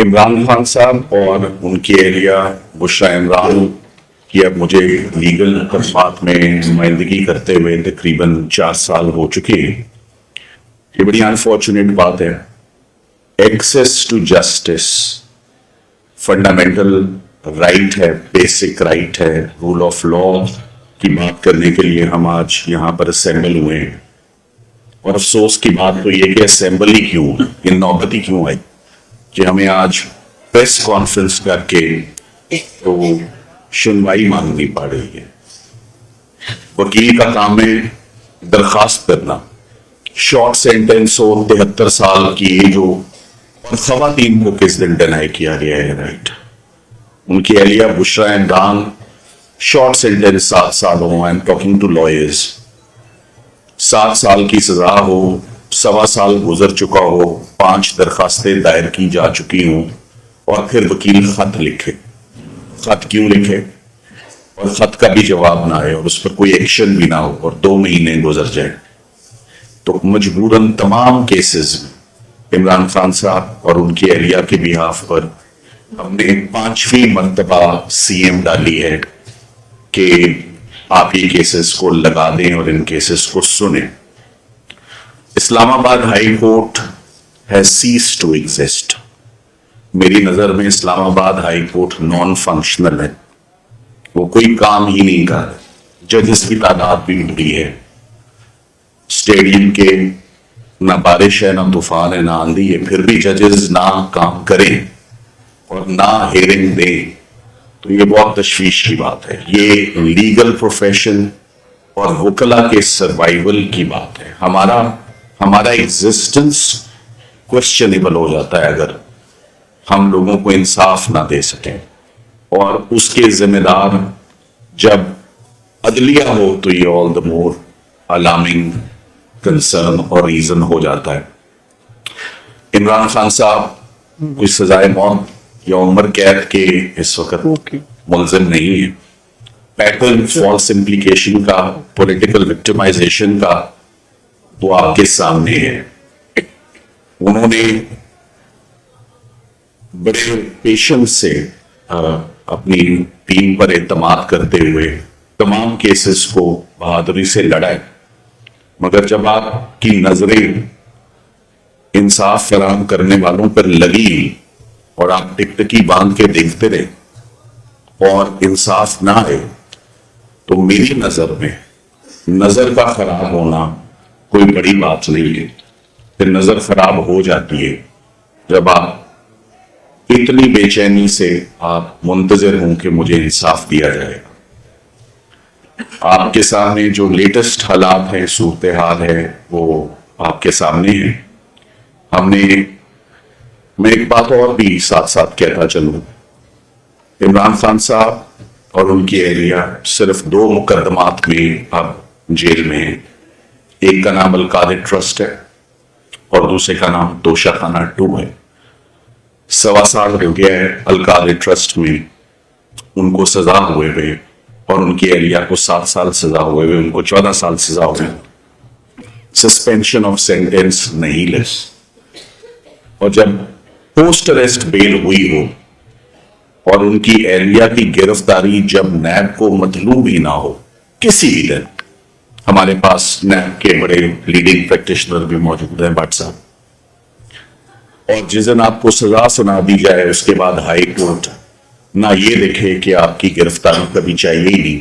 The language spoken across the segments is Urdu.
عمران خان صاحب اور ان کی اہلیہ بشریٰ عمران کی اب مجھے لیگل مقدمات میں نمائندگی کرتے ہوئے تقریباً 4 سال ہو چکے ہیں۔ یہ بڑی انفارچونیٹ بات ہے۔ Access to justice fundamental right ہے، بیسک رائٹ ہے، رول آف لا کی بات کرنے کے لیے ہم آج یہاں پر اسمبل ہوئے ہیں۔ اور افسوس کی بات تو یہ کہ اسمبل ہی کیوں، یہ نوبت ہی کیوں آئی کہ ہمیں آج پریس کانفرنس کر کے تو سنوائی مانگنی پڑ رہی ہے۔ وکیل کا کام ہے درخواست کرنا، شارٹ سینٹینس ہو، 73 سال کی ایج ہو، اور خواتین کو کس دن ڈینائی کیا گیا ہے رائٹ۔ ان کی اہلیہ بشریٰ عمران، شارٹ سینٹینس 7 سال ہو، I am talking to lawyers, 7 سال کی سزا ہو، 1.25 سال گزر چکا ہو، 5 درخواستیں دائر کی جا چکی ہوں، اور پھر وکیل خط لکھے۔ خط کیوں لکھے اور خط کا بھی جواب نہ آئے اور اس پر کوئی ایکشن بھی نہ ہو اور 2 مہینے گزر جائے؟ تو مجبوراً تمام کیسز عمران خان صاحب اور ان کی اہلیہ کے بیہاف پر ہم نے 5ویں مرتبہ سی ایم ڈالی ہے کہ آپ یہ کیسز کو لگا دیں اور ان کیسز کو سنیں۔ اسلام آباد high court has ceased to exist۔ میری نظر میں اسلام آباد ہائی کورٹ نان فنکشنل ہے، وہ کوئی کام ہی نہیں کر رہا۔ ججز کی تعداد بھی بڑی ہے، اسٹیڈیم کے نہ بارش ہے، نہ طوفان ہے، نہ آندھی ہے، پھر بھی ججز نہ کام کریں اور نہ ہیئرنگ دیں تو یہ بہت تشویش کی بات ہے۔ یہ لیگل پروفیشن اور وکلا کے سروائیول کی بات ہے۔ ہمارا ایگزسٹنس کوشچنیبل ہو جاتا ہے اگر ہم لوگوں کو انصاف نہ دے سکیں، اور اس کے ذمہ دار جب عدلیہ ہو تو یہ آل دا مور الارمنگ کنسرن اور ریزن ہو جاتا ہے۔ عمران خان صاحب کوئی سزائے موت یا عمر قید کے اس وقت ملزم نہیں ہے۔ پیٹرن فالس امپلیکیشن کا، پولیٹیکل وکٹمائزیشن کا وہ آپ کے سامنے ہے۔ انہوں نے بڑے پیشنس سے اپنی ٹیم پر اعتماد کرتے ہوئے تمام کیسز کو بہادری سے لڑا ہے، مگر جب آپ کی نظریں انصاف فراہم کرنے والوں پر لگی اور آپ ٹکٹکی باندھ کے دیکھتے رہے اور انصاف نہ آئے تو میری نظر میں نظر کا خراب ہونا کوئی بڑی بات نہیں ہے۔ پھر نظر خراب ہو جاتی ہے جب آپ اتنی بے چینی سے آپ منتظر ہوں کہ مجھے انصاف دیا جائے گا۔ آپ کے سامنے جو لیٹسٹ حالات ہیں، صورتحال ہے، وہ آپ کے سامنے ہے۔ میں ایک بات اور بھی ساتھ ساتھ کہتا چلوں، عمران خان صاحب اور ان کی اہلیہ صرف 2 مقدمات میں اب جیل میں ہیں۔ ایک کا نام القادر ٹرسٹ ہے اور دوسرے کا نام توشہ خانہ 2 ہے۔ 1.25 سال ہو گیا ہے القادر ٹرسٹ میں ان کو سزا ہوئے ہوئے، اور ان کی اہلیہ کو 7 سال سزا ہوئے ہوئے، ان کو 14 سال سزا ہوئے، سسپینشن آف سینٹینس نہیں لیس۔ اور جب پوسٹ اریسٹ بیل ہوئی ہو اور ان کی اہلیہ کی گرفتاری جب نیب کو مطلوب ہی نہ ہو، کسی بھی دن ہمارے پاس نیب کے بڑے لیڈنگ پریکٹیشنر بھی موجود ہیں بٹ صاحب، اور جس دن آپ کو سزا سنا دی جائے اس کے بعد ہائی کورٹ نہ یہ دیکھے کہ آپ کی گرفتاری کبھی چاہیے ہی نہیں،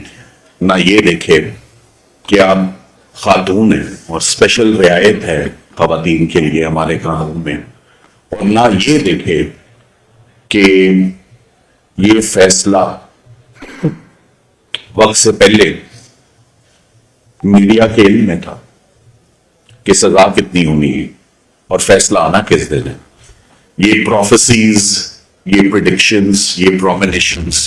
نہ یہ دیکھے کہ آپ خاتون ہیں اور اسپیشل رعایت ہے خواتین کے لیے ہمارے قانون میں، اور نہ یہ دیکھے کہ یہ فیصلہ وقت سے پہلے میڈیا کے علم میں تھا کہ سزا کتنی ہونی ہے اور فیصلہ آنا کس دن ہے۔ یہ پروفیسیز، یہ پریڈکشنز، یہ پرومینیشنز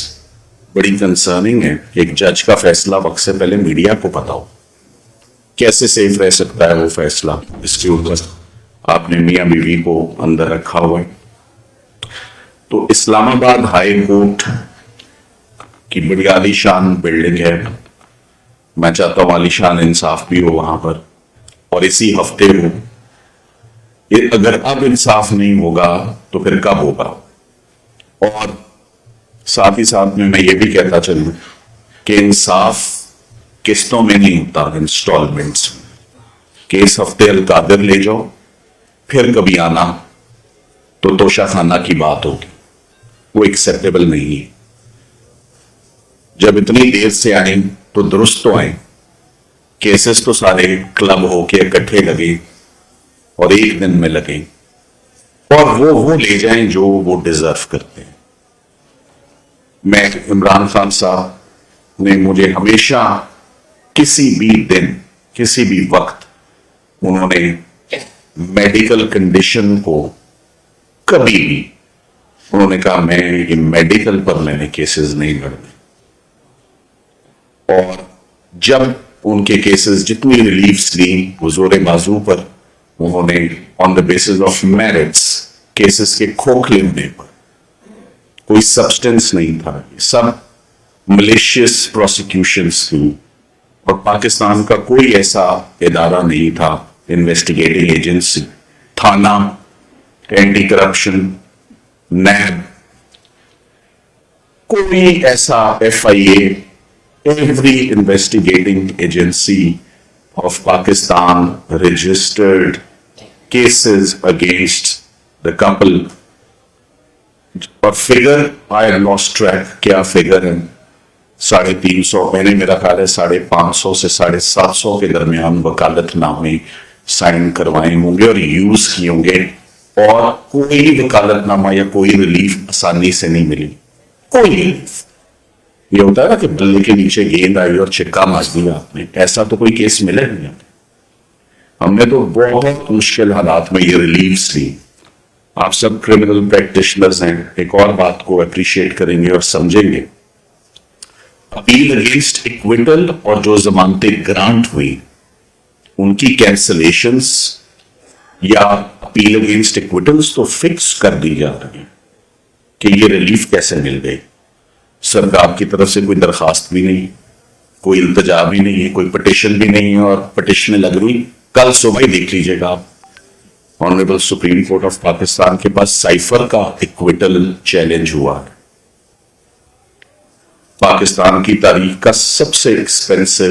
بڑی کنسرننگ ہے۔ ایک جج کا فیصلہ وقت سے پہلے میڈیا کو پتا ہو، کیسے سیف رہ سکتا ہے وہ فیصلہ؟ اس کے اوپر آپ نے میاں بیوی کو اندر رکھا ہوا ہے۔ تو اسلام آباد ہائی کورٹ کی بڑی عالی شان بلڈنگ ہے، میں چاہتا ہوں عالی شان انصاف بھی ہو وہاں پر، اور اسی ہفتے ہو۔ اگر اب انصاف نہیں ہوگا تو پھر کب ہوگا؟ اور ساتھ ہی ساتھ میں یہ بھی کہتا چلوں کہ انصاف قسطوں میں نہیں ہوتا، انسٹالمنٹس. کہ اس ہفتے القادر لے جاؤ، پھر کبھی آنا تو توشہ خانہ کی بات ہوگی، وہ ایکسیپٹیبل نہیں ہے. جب اتنی دیر سے آئیں تو درست تو آئیں. کیسز تو سارے کلب ہو کے اکٹھے لگے اور ایک دن میں لگیں، اور وہ لے جائیں جو وہ ڈیزرو کرتے ہیں. میں عمران خان صاحب نے مجھے ہمیشہ کسی بھی دن کسی بھی وقت انہوں نے میڈیکل کنڈیشن کو کبھی بھی انہوں نے کہا میں یہ میڈیکل پر میں نے کیسز نہیں لڑنے. اور جب ان کے کیسز جتنی ریلیفز لی وہ زور بازو پر انہوں نے on the basis of merits cases کے کھوکھلے ہونے پر، کوئی سبسٹنس نہیں تھا، سب ملیشیس پروسیکیوشنز تھی. اور پاکستان کا کوئی ایسا ادارہ نہیں تھا، انویسٹیگیٹنگ ایجنسی، تھانہ، اینٹی کرپشن، نیب، کوئی ایسا F I A, every investigating agency of Pakistan registered cases against the couple. اور فگر آئی لاسٹ ٹریک، کیا فگر ہے، 350، میں نے میرا خیال ہے 550 سے 750 کے درمیان وکالت نامے سائن کروائے ہوں گے اور یوز کیے ہوں گے. اور کوئی وکالت نامہ یا کوئی ریلیف آسانی سے نہیں ملی، کوئی ریلیف. یہ ہوتا ہے نا کہ بلے کے نیچے گیند آئی اور چھکا مار دیا آپ نے، ایسا تو کوئی کیس ملے نہیں. ہم نے تو بہت مشکل حالات میں یہ ریلیفز لی. آپ سب کرمنل پریکٹیشنرز ہیں، ایک اور بات کو اپریشیٹ کریں گے اور سمجھیں گے. اپیل اگینسٹ ایکویٹل اور جو ضمانتیں گرانٹ ہوئی ان کی کینسلیشنز یا اپیل اگینسٹ ایکویٹلز تو فکس کر دی جا رہی ہیں کہ یہ ریلیف کیسے مل گئی. سرکار کی طرف سے کوئی درخواست بھی نہیں، کوئی التجا بھی نہیں ہے، کوئی پٹیشن بھی نہیں ہے، اور پٹیشنیں لگ رہی. کل صبح ہی دیکھ لیجیے گا آپ، honourable supreme court of Pakistan کے پاس سائفر کا ایکویٹل چیلنج ہوا ہے. پاکستان کی تاریخ کا سب سے ایکسپینسو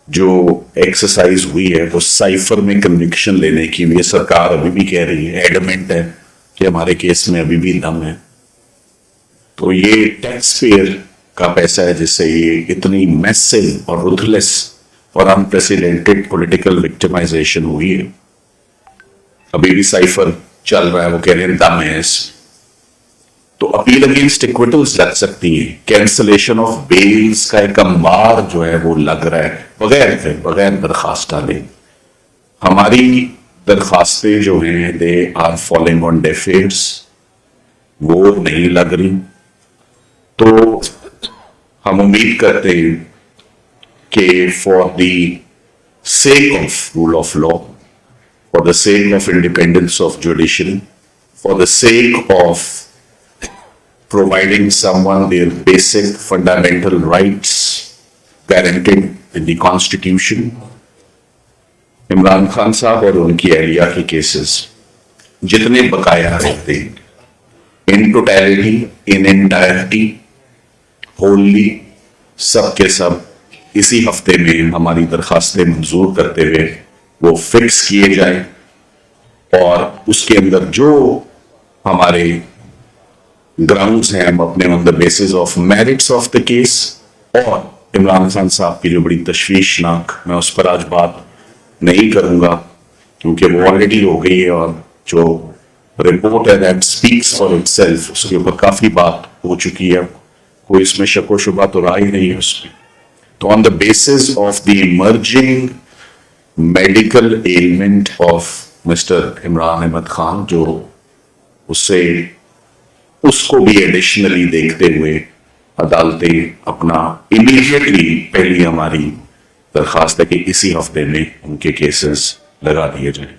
جو ایکسرسائز ہوئی ہے وہ سائفر میں کنوکشن لینے کی. یہ سرکار ابھی بھی کہہ رہی ہے، ایڈمنٹ ہے کہ ہمارے کیس میں ابھی بھی دم ہے. تو یہ ٹیکس پیئر کا پیسہ ہے جس سے یہ اتنی میسو اور رuthless اور انپریسیڈنٹڈ پولیٹیکل وکٹمائزیشن ہوئی ہے. ابھی بھی سائفر چل رہا ہے، وہ کہہ رہے ہیں دم ہے اس. تو اپیل اگینسٹ ایکویٹلز لگ سکتی ہیں. کینسلیشن آف بیلز کا ایک انبار جو ہے وہ لگ رہا ہے بغیر درخواست ڈالے. ہماری درخواستیں جو ہیں they are falling on deaf ears, وہ نہیں لگ رہی. تو ہم امید کرتے ہیں کہ for the sake of rule of law, for the sake of independence of judiciary, for the sake of providing someone their basic fundamental rights guaranteed in the Constitution، Imran Khan صاحب اور ان کی اہلیہ کے کیسز جتنے بقایا رہتے ان ٹوٹیلٹی، ان انٹائرٹی، ہوللی، سب کے سب اسی ہفتے میں ہماری درخواستیں منظور کرتے ہوئے وہ فکس کیے جائیں، اور اس کے اندر جو ہمارے گراؤنڈز ہیں ہم اپنے on the basis of merits of the case. اور عمران خان صاحب کی جو بڑی تشویشناک، میں اس پر آج بات نہیں کروں گا کیونکہ وہ آلریڈی ہو گئی ہے، اور جو رپورٹ ہے that speaks for itself, اس کے اوپر کافی بات ہو چکی ہے، کوئی اس میں شک و شبہ تو رہا ہی نہیں ہے اس میں. تو on the basis of the emerging medical element of mister Imran Ahmad Khan, جو اس کو بھی ایڈیشنلی دیکھتے ہوئے عدالتیں اپنا امیڈیٹلی پہلی ہماری درخواست ہے کہ اسی ہفتے میں ان کے کیسز لگا دیے جائیں.